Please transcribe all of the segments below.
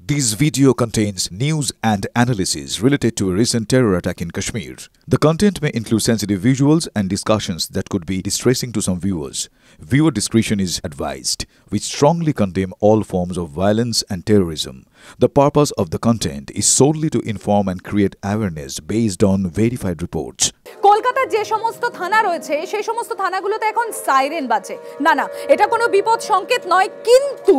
This video contains news and analysis related to a recent terror attack in Kashmir. The content may include sensitive visuals and discussions that could be distressing to some viewers. Viewer discretion is advised. We strongly condemn all forms of violence and terrorism. The purpose of the content is solely to inform and create awareness based on verified reports. কলকাতার যে সমস্ত থানা রয়েছে সেই সমস্ত থানাগুলোতে এখন siren বাজে। না এটা কোনো বিপদ সংকেত নয়, কিন্তু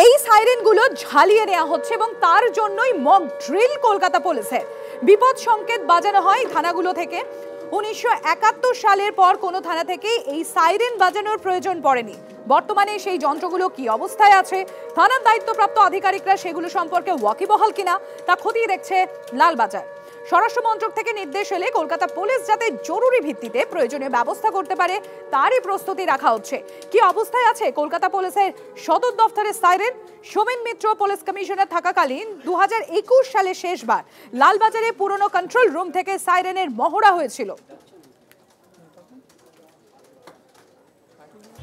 এই সাইরেনগুলো ঝালিয়ে নেওয়া হচ্ছে এবং তার জন্যই মক ড্রিল কলকাতা পুলিশের। বিপদ সংকেত বাজানো হয় থানাগুলো থেকে। 1971 সালের পর কোনো থানা থেকেই এই সাইরেন বাজানোর প্রয়োজন পড়েনি। বর্তমানে সেই যন্ত্রগুলো কি অবস্থায় আছে, থানার দায়িত্বপ্রাপ্ত আধিকারিকরা সেগুলো সম্পর্কে ওয়াকিবহাল কিনা তা খতিয়ে দেখছে লালবাজার। স্বরাষ্ট্র মন্ত্রক থেকে নির্দেশ এলে কলকাতা পুলিশ যাতে জরুরি ভিত্তিতে প্রয়োজনীয় ব্যবস্থা করতে পারে তারই প্রস্তুতি রাখা হচ্ছে। কি অবস্থায় আছে কলকাতা পুলিশের সদর দফতরের siren? Somen Mitra police commissioner থাকাকালীন 2021 সালে শেষবার লালবাজারে পুরনো কন্ট্রোল রুম থেকে সাইরেনের মহড়া হয়েছিল।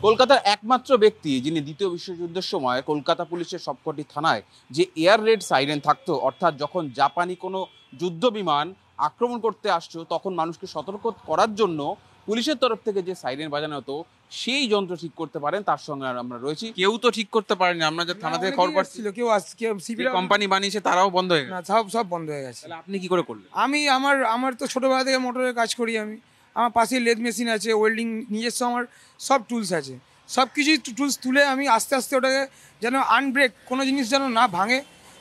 কলকাতার একমাত্র ব্যক্তি যিনি দ্বিতীয় বিশ্বযুদ্ধের সময় কলকাতা পুলিশের সবকটি থানায় যে এয়ার রেড সাইরেন থাকতো, অর্থাৎ যখন জাপানি কোনো যুদ্ধ বিমান আক্রমণ করতে আসতো তখন মানুষকে সতর্ক করার জন্য পুলিশের তরফ থেকে যে সাইরেন বাজানো হতো সেই যন্ত্র ঠিক করতে পারেন, তার সঙ্গে আমরা রয়েছি। কেউ তো ঠিক করতে পারেনি, আমরা যে থানা থেকে খবর পাচ্ছিল কেউ কোম্পানি বানিয়েছে তারাও বন্ধ হয়ে গেছে। সব বন্ধ হয়ে গেছে। আপনি কি করে করলেন? আমার তো ছোটবেলা থেকে মোটরের কাজ করি আমি। আমার পাশে লেদ মেশিন আছে, ওয়েল্ডিং নিজস্ব আমার সব টুলস আছে। সব কিছুই টুলস তুলে আমি আস্তে আস্তে ওটাকে যেন আনব্রেক কোনো জিনিস যেন না ভাঙে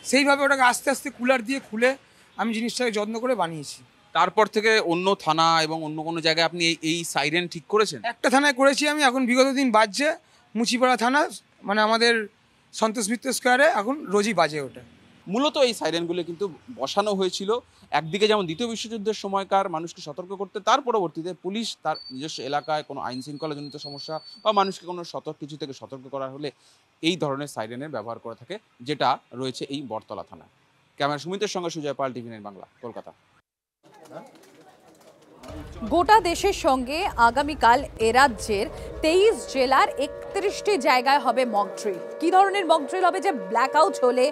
সেইভাবে ওটাকে আস্তে আস্তে কুলার দিয়ে খুলে আমি জিনিসটাকে যত্ন করে বানিয়েছি। তারপর থেকে অন্য থানা এবং অন্য কোনো জায়গায় আপনি এই সাইরেন ঠিক করেছেন? একটা থানায় করেছি আমি, এখন বিগত দিন বাজছে মুচিপাড়া থানা, মানে আমাদের সন্তোষ মিত্র স্কোয়ারে এখন রোজই বাজে ওটা। মূলত এই সাইরেনগুলো কিন্তু বসানো হয়েছিল একদিকে যেমন দ্বিতীয় বিশ্বযুদ্ধের সময়কার মানুষকে সতর্ক করতে, তার পরবর্তীতে পুলিশ তার নিজস্ব এলাকায় কোনো আইন শৃঙ্খলাজনিত সমস্যা বা মানুষকে কোনো কিছু থেকে সতর্ক করা হলে এই ধরনের সাইরেনের ব্যবহার করে থাকে, যেটা রয়েছে এই বটতলা থানায়। ক্যামেরা সুমিতের সঙ্গে সুজয় পাল, TV9 বাংলা, কলকাতা। গোটা দেশের সঙ্গে আগামীকাল এ রাজ্যের 23 জেলার 31টি জায়গায় হবে মক ড্রিল। কি ধরনের মক ড্রিল হবে, যে ব্ল্যাক আউট হলে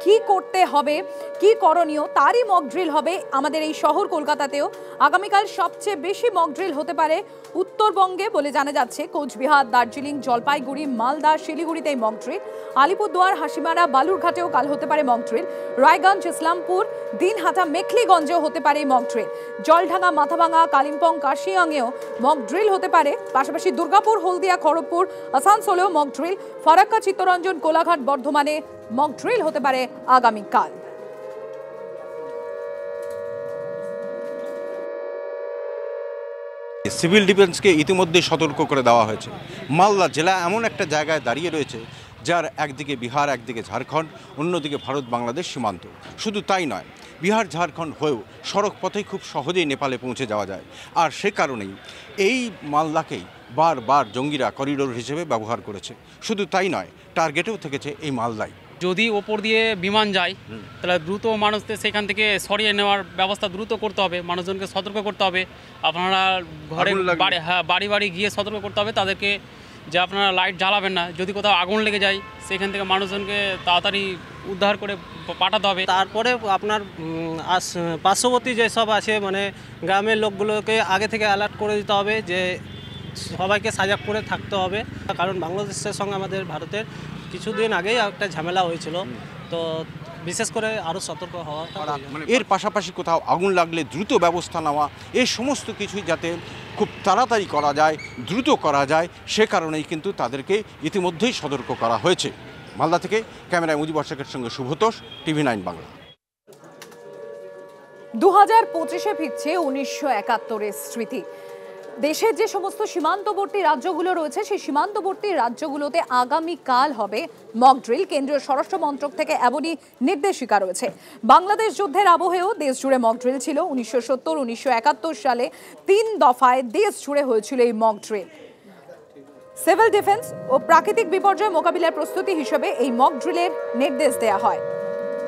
কি করতে হবে, কি করণীয়, তারই মক ড্রিল হবে আমাদের এই শহর কলকাতাতেও। আগামীকাল সবচেয়ে বেশি মক ড্রিল হতে পারে উত্তরবঙ্গে বলে জানা যাচ্ছে। কোচবিহার, দার্জিলিং, জলপাইগুড়ি, মালদা, শিলিগুড়িতে এই মক ড্রিল। আলিপুরদুয়ার, হাসিমারা, বালুরঘাটেও কাল হতে পারে মক ড্রিল। রায়গঞ্জ, ইসলামপুর, দিনহাটা, মেখলিগঞ্জেও হতে পারে মক ড্রিল। জলঢাঙ্গা, মাথাভাঙা, কালিম্পং, কাশিয়াংয়েও মক ড্রিল হতে পারে। পাশাপাশি দুর্গাপুর, হলদিয়া, খড়গপুর, আসানসোলেও মক ড্রিল। ফারাক্কা, চিত্তরঞ্জন, কোলাঘাট, বর্ধমানে মক ড্রিল হতে পারে আগামীকাল। সিভিল ডিফেন্সকে ইতিমধ্যে সতর্ক করে দেওয়া হয়েছে। মালদা জেলা এমন একটা জায়গায় দাঁড়িয়ে রয়েছে যার একদিকে বিহার, একদিকে ঝাড়খণ্ড, অন্যদিকে ভারত বাংলাদেশ সীমান্ত। শুধু তাই নয়, বিহার ঝাড়খণ্ড হয়েও সড়ক পথেই খুব সহজেই নেপালে পৌঁছে যাওয়া যায়। আর সে কারণেই এই মালদাকেই বারবার জঙ্গিরা করিডোর হিসেবে ব্যবহার করেছে। শুধু তাই নয়, টার্গেটেও থেকেছে এই মালদায়। যদি ওপর দিয়ে বিমান যায় তাহলে দ্রুত মানুষদের সেখান থেকে সরিয়ে নেওয়ার ব্যবস্থা দ্রুত করতে হবে, মানুষজনকে সতর্ক করতে হবে। আপনারা ঘরে বাড়ি বাড়ি গিয়ে সতর্ক করতে হবে তাদেরকে যে আপনারা লাইট জ্বালাবেন না। যদি কোথাও আগুন লেগে যায় সেখান থেকে মানুষজনকে তাড়াতাড়ি উদ্ধার করে পাঠাতে হবে। তারপরে আপনার পার্শ্ববর্তী যেসব আছে মানে গ্রামের লোকগুলোকে আগে থেকে অ্যালার্ট করে দিতে হবে যে সবাইকে সজাগ করে থাকতে হবে। কারণ বাংলাদেশের সঙ্গে আমাদের ভারতের কিছুদিন আগেই একটা ঝামেলা হয়েছিল, তো বিশেষ করে আরও সতর্ক হওয়া। এর পাশাপাশি কোথাও আগুন লাগলে দ্রুত ব্যবস্থা নেওয়া, এই সমস্ত কিছুই যাতে খুব তাড়াতাড়ি করা যায়, দ্রুত করা যায়, সে কারণেই কিন্তু তাদেরকে ইতিমধ্যেই সতর্ক করা হয়েছে। মালদা থেকে ক্যামেরায় মুজিবর শেখের সঙ্গে শুভতোষ, TV9 বাংলা। 2025-এ ফিরছে 1971-এর স্মৃতি। দেশের যে সমস্ত সীমান্তবর্তী রাজ্যগুলো রয়েছে সেই সীমান্তবর্তী রাজ্যগুলোতে আগামীকাল হবে মক ড্রিল। কেন্দ্রীয় স্বরাষ্ট্র মন্ত্রক থেকে এমনই নির্দেশিকা রয়েছে। বাংলাদেশ যুদ্ধের আবহেও দেশ জুড়ে মক ড্রিল ছিল। 1970, 1971 সালে 3 দফায় দেশ জুড়ে হয়েছিল এই মক ড্রিল। সিভিল ডিফেন্স ও প্রাকৃতিক বিপর্যয় মোকাবিলার প্রস্তুতি হিসেবে এই মক ড্রিলের নির্দেশ দেওয়া হয়।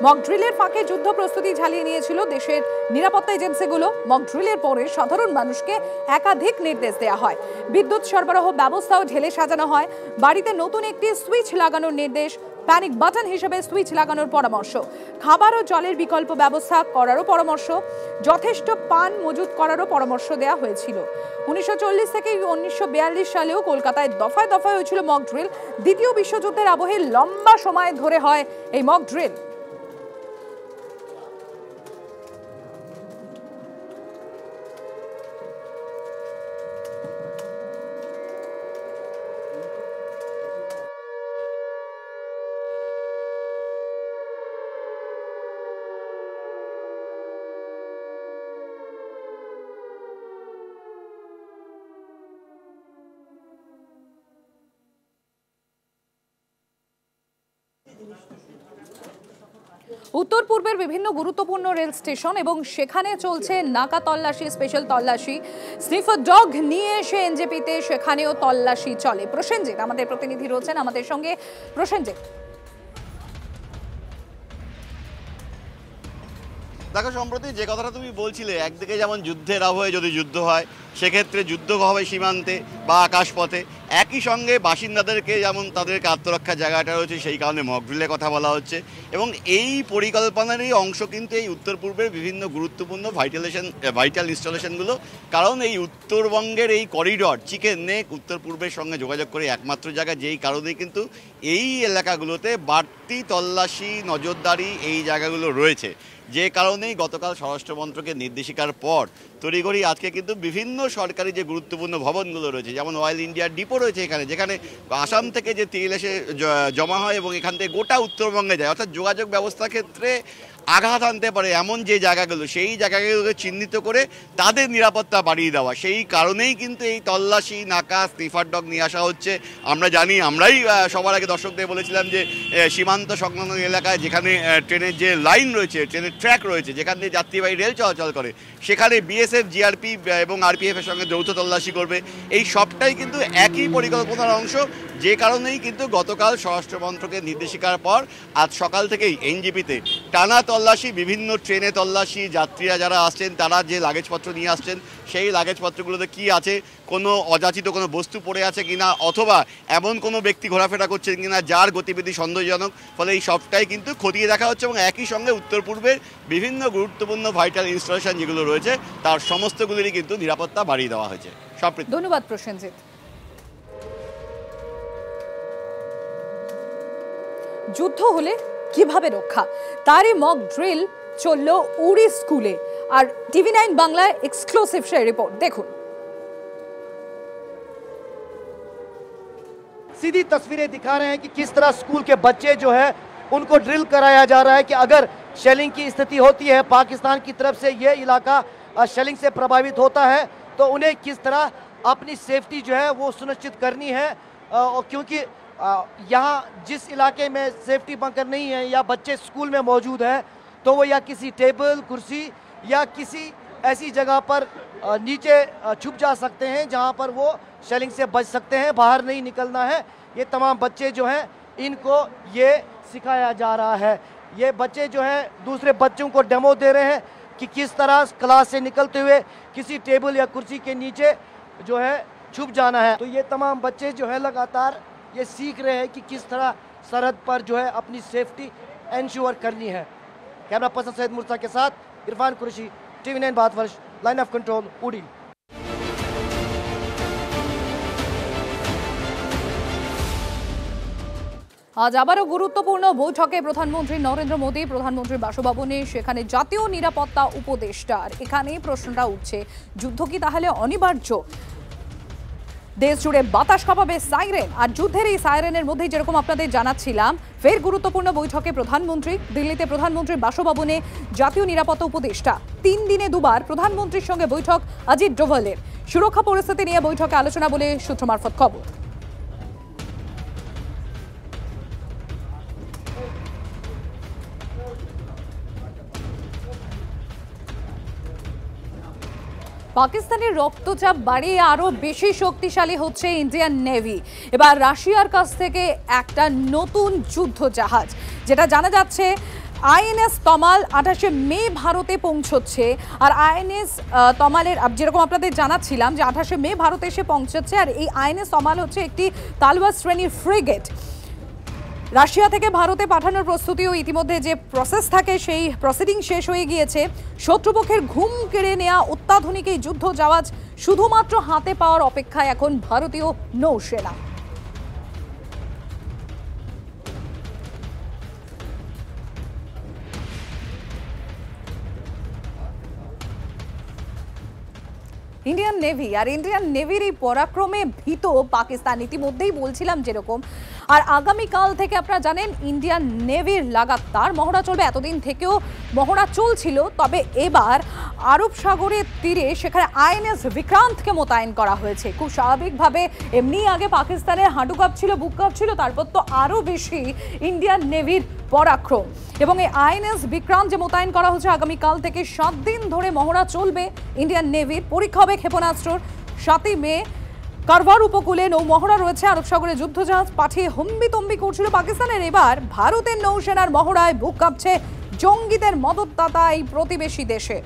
মক ড্রিলের ফাঁকে যুদ্ধ প্রস্তুতি ঝালিয়ে নিয়েছিল দেশের নিরাপত্তা এজেন্সিগুলো। মক ড্রিলের পরে সাধারণ মানুষকে একাধিক নির্দেশ দেওয়া হয়। বিদ্যুৎ সরবরাহ ব্যবস্থাও ঢেলে সাজানো হয়। বাড়িতে নতুন একটি সুইচ লাগানোর নির্দেশ প্যানিক বাটন হিসেবে সুইচ লাগানোর পরামর্শ, খাবার ও জলের বিকল্প ব্যবস্থা করারও পরামর্শ, যথেষ্ট পান মজুত করারও পরামর্শ দেওয়া হয়েছিল। 1940 থেকে 1942 সালেও কলকাতায় দফায় দফায় হয়েছিল মক ড্রিল। দ্বিতীয় বিশ্বযুদ্ধের আবহে লম্বা সময় ধরে হয় এই মক ড্রিল। উত্তর পূর্বের বিভিন্ন গুরুত্বপূর্ণ রেল স্টেশন এবং সেখানে চলছে নাকা তল্লাশি, স্পেশাল তল্লাশি। স্নিফার ডগ নিয়ে এসে এনজেপিতে সেখানেও তল্লাশি চলে। প্রসেনজিৎ আমাদের প্রতিনিধি রয়েছেন আমাদের সঙ্গে। প্রসেনজিৎ, দেখো সম্প্রতি যে কথাটা তুমি বলছিলে, একদিকে যেমন যুদ্ধের আবহে যদি যুদ্ধ হয় সেক্ষেত্রে যুদ্ধ হবে সীমান্তে বা আকাশপথে, একই সঙ্গে বাসিন্দাদেরকে যেমন তাদেরকে আত্মরক্ষার জায়গাটা রয়েছে সেই কারণে মক ড্রিলের কথা বলা হচ্ছে। এবং এই পরিকল্পনারই অংশ কিন্তু এই উত্তর পূর্বের বিভিন্ন গুরুত্বপূর্ণ ভাইটাল ইনস্টলেশনগুলো। কারণ এই উত্তরবঙ্গের এই করিডর চিকেন নেক উত্তর পূর্বের সঙ্গে যোগাযোগ করে একমাত্র জায়গা, যেই কারণেই কিন্তু এই এলাকাগুলোতে বাড়তি তল্লাশি নজরদারি এই জায়গাগুলো রয়েছে। যে কারণেই গতকাল স্বরাষ্ট্র মন্ত্রকের নির্দেশিকার পর তড়িঘড়ি আজকে কিন্তু বিভিন্ন সরকারি যে গুরুত্বপূর্ণ ভবনগুলো রয়েছে, যেমন অয়েল ইন্ডিয়ার ডিপো রয়েছে এখানে, যেখানে আসাম থেকে যে তেল এসে জমা হয় এবং এখান থেকে গোটা উত্তরবঙ্গে যায়, অর্থাৎ যোগাযোগ ব্যবস্থার ক্ষেত্রে আঘাত আনতে পারে এমন যে জায়গাগুলো, সেই জায়গাগুলোকে চিহ্নিত করে তাদের নিরাপত্তা বাড়িয়ে দেওয়া। সেই কারণেই কিন্তু এই তল্লাশি, নাকা, স্নিফার ডগ নিয়ে আসা হচ্ছে। আমরা জানি, আমরাই সবার আগে দর্শকদের বলেছিলাম যে সীমান্ত সংলগ্ন এলাকায় যেখানে ট্রেনের যে লাইন রয়েছে, ট্রেনের ট্র্যাক রয়েছে, যেখান দিয়ে যাত্রীবাহী রেল চলাচল করে, সেখানে বিএসএফ, জিআরপি এবং আরপিএফের সঙ্গে যৌথ তল্লাশি করবে। এই সবটাই কিন্তু একই পরিকল্পনার অংশ। যে কারণেই কিন্তু গতকাল স্বরাষ্ট্র মন্ত্রকের নির্দেশিকার পর আজ সকাল থেকেই এনজেপিতে টানা তল্লাশি, বিভিন্ন ট্রেনে তল্লাশি, যাত্রীরা যারা আসছেন তারা যে লাগেজপত্র নিয়ে আসছেন সেই লাগেজপত্রগুলোতে কি আছে, কোনো অযাচিত কোনো বস্তু পড়ে আছে কিনা, অথবা এমন কোনো ব্যক্তি ঘোরাফেরা করছেন কিনা যার গতিবিধি সন্দেহজনক। ফলে এই সবটাই কিন্তু খতিয়ে দেখা হচ্ছে এবং একই সঙ্গে উত্তর পূর্বের বিভিন্ন গুরুত্বপূর্ণ ভাইটাল ইনস্টলেশন যেগুলো রয়েছে তার সমস্তগুলিরই কিন্তু নিরাপত্তা বাড়িয়ে দেওয়া হয়েছে। ধন্যবাদ প্রসেনজিৎ। যুদ্ধ হলে কিভাবে রক্ষা, তারই মক ড্রিল চলল উড়ি স্কুলে। আর টিভি 9 বাংলায় এক্সক্লুসিভ সেই রিপোর্ট দেখুন। सीधी तस्वीरें दिखा रहे हैं कि किस तरह स्कूल के बच्चे जो है उनको ड्रिल कराया जा रहा है कि अगर शेलिंग की स्थिति होती है, पाकिस्तान की तरफ से ये इलाका शेलिंग से प्रभावित होता है, तो उन्हें किस तरह अपनी सेफ्टी जो है वो सुनिश्चित करनी है। क्योंकि यहाँ जिस इलाके में सेफ्टी बंकर नहीं है या बच्चे स्कूल में मौजूद है, तो वो या किसी टेबल, कुर्सी या किसी ऐसी जगह पर नीचे छुप जा सकते हैं जहाँ पर वो शेलिंग से बच सकते हैं, बाहर नहीं निकलना है। ये तमाम बच्चे जो हैं इनको ये सिखाया जा रहा है। ये बच्चे जो हैं दूसरे बच्चों को डेमो दे रहे हैं कि किस तरह क्लास से निकलते हुए किसी टेबल या कुर्सी के नीचे जो है छुप जाना है। तो ये तमाम बच्चे जो है लगातार ये सीख रहे हैं कि किस तरह सरहद पर जो है अपनी सेफ्टी एंश्योर करनी है। कैमरा पर्सन सैयद मुर्तज़ा के साथ Irfan Qureshi, TV 9 Bharatvarsh, line of control, उड़ी। আজ আবারও গুরুত্বপূর্ণ বৈঠকে প্রধানমন্ত্রী নরেন্দ্র মোদী, প্রধানমন্ত্রীর বাসভবনে সেখানে জাতীয় নিরাপত্তা উপদেষ্টার। এখানেই প্রশ্নটা উঠছে, যুদ্ধ কি তাহলে অনিবার্য? দেশ জুড়ে বাতাস কাঁপাবে সাইরেন, আর যুদ্ধের এই সাইরেনের মধ্যেই যেরকম আপনাদের জানাচ্ছিলাম, ফের গুরুত্বপূর্ণ বৈঠকে প্রধানমন্ত্রী। দিল্লিতে প্রধানমন্ত্রীর বাসভবনে জাতীয় নিরাপত্তা উপদেষ্টা। 3 দিনে 2 বার প্রধানমন্ত্রীর সঙ্গে বৈঠক অজিত ডোভালের। সুরক্ষা পরিস্থিতি নিয়ে বৈঠকে আলোচনা বলে সূত্র মারফত খবর। পাকিস্তানের রক্তচাপ বাড়িয়ে আরো বেশি শক্তিশালী হচ্ছে ইন্ডিয়ান নেভি। এবার রাশিয়ার কাছ থেকে একটা নতুন যুদ্ধ জাহাজ, যেটা জানা যাচ্ছে আইএনএস তমাল 28শে মে ভারতে পৌঁছচ্ছে। আর আইএনএস তমালের যেরকম আপনাদের জানাচ্ছিলাম যে 28শে মে ভারতে এসে পৌঁছচ্ছে। আর এই আইএনএস তমাল হচ্ছে একটি তালওয়ার শ্রেণীর ফ্রিগেট। রাশিয়া থেকে ভারতে পাঠানোর প্রস্তুতিও ইতিমধ্যে যে প্রসেস থাকে সেই প্রসিডিং শেষ হয়ে গিয়েছে। শত্রুপক্ষের ঘুম কেড়ে নেওয়া অত্যাধুনিক এই যুদ্ধ জাহাজ শুধুমাত্র হাতে পাওয়ার অপেক্ষায় এখন ভারতীয় নৌসেনা। ইন্ডিয়ান নেভি আর ইন্ডিয়ান নেভির এই পরাক্রমে ভীত পাকিস্তান, ইতিমধ্যেই বলছিলাম যেরকম। আর আগামীকাল থেকে আপনারা জানেন ইন্ডিয়ান নেভির লাগাতার মহড়া চলবে। এতদিন থেকেও মহড়া চলছিল, তবে এবার আরব সাগরের তীরে সেখানে আইএনএস বিক্রান্তকে মোতায়েন করা হয়েছে। খুব স্বাভাবিকভাবে এমনি আগে পাকিস্তানের হাঁটু কাঁপছিল, বুক কাঁপছিল, তারপর তো আরও বেশি ইন্ডিয়ান নেভির পরাক্রম। এবং এই আইএনএস বিক্রান্ত যে মোতায়েন করা হচ্ছে আগামীকাল থেকে 7 দিন ধরে মহড়া চলবে ইন্ডিয়ান নেভির। পরীক্ষা হবে ক্ষেপণাস্ত্রর। 7ই মে কারবার উপকূলে নৌ মহড়া রয়েছে। আরব সাগরে যুদ্ধজাহাজ পাঠিয়ে হম্বিতম্বি করছিল পাকিস্তানের। এবার ভারতের নৌসেনার মহড়ায় বুক কাঁপছে জঙ্গিদের মদতদাতা এই প্রতিবেশী দেশে।